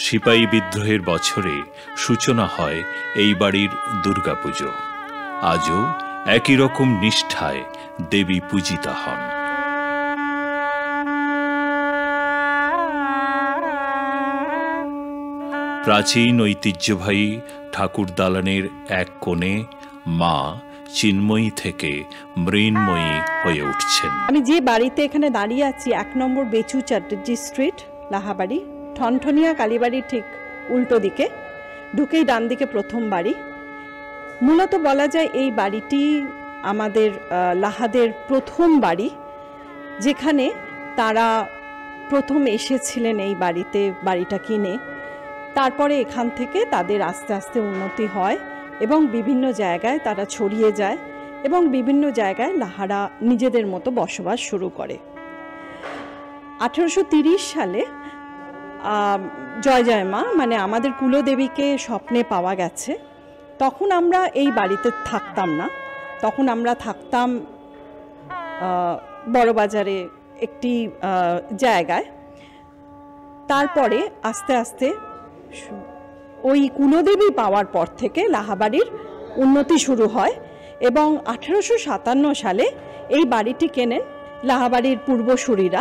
সিপাহী বিদ্রোহের বছরে সূচনা হয় এই বাড়ির দুর্গাপুজো। আজও একই রকম নিষ্ঠায় দেবী পূজিতা হন। প্রাচীন ঐতিহ্যবাহী ঠাকুর দালানের এক কোণে মা চিন্ময়ী থেকে মৃন্ময়ী হয়ে উঠছেন। আমি যে বাড়িতে এখানে দাঁড়িয়ে আছি 1 নম্বর বেচু চ্যাটার্জি স্ট্রিট, লাহাবাড়ি, ঠনঠনিয়া কালীবাড়ির ঠিক উল্টো দিকে ঢুকেই ডান দিকে প্রথম বাড়ি। মূলত বলা যায় এই বাড়িটি আমাদের লাহাদের প্রথম বাড়ি, যেখানে তারা প্রথম এসেছিলেন এই বাড়িতে বাড়িটা কিনে। তারপরে এখান থেকে তাদের আস্তে আস্তে উন্নতি হয় এবং বিভিন্ন জায়গায় তারা ছড়িয়ে যায় এবং বিভিন্ন জায়গায় লাহারা নিজেদের মতো বসবাস শুরু করে। 1830 সালে জয় জয় মা মানে আমাদের কুলদেবীকে স্বপ্নে পাওয়া গেছে। তখন আমরা এই বাড়িতে থাকতাম না, তখন আমরা থাকতাম বড়বাজারে একটি জায়গায়। তারপরে আস্তে আস্তে ওই কুলদেবী পাওয়ার পর থেকে লাহাবাড়ির উন্নতি শুরু হয় এবং 1857 সালে এই বাড়িটি কেনেন লাহাবাড়ির পূর্বসূরীরা।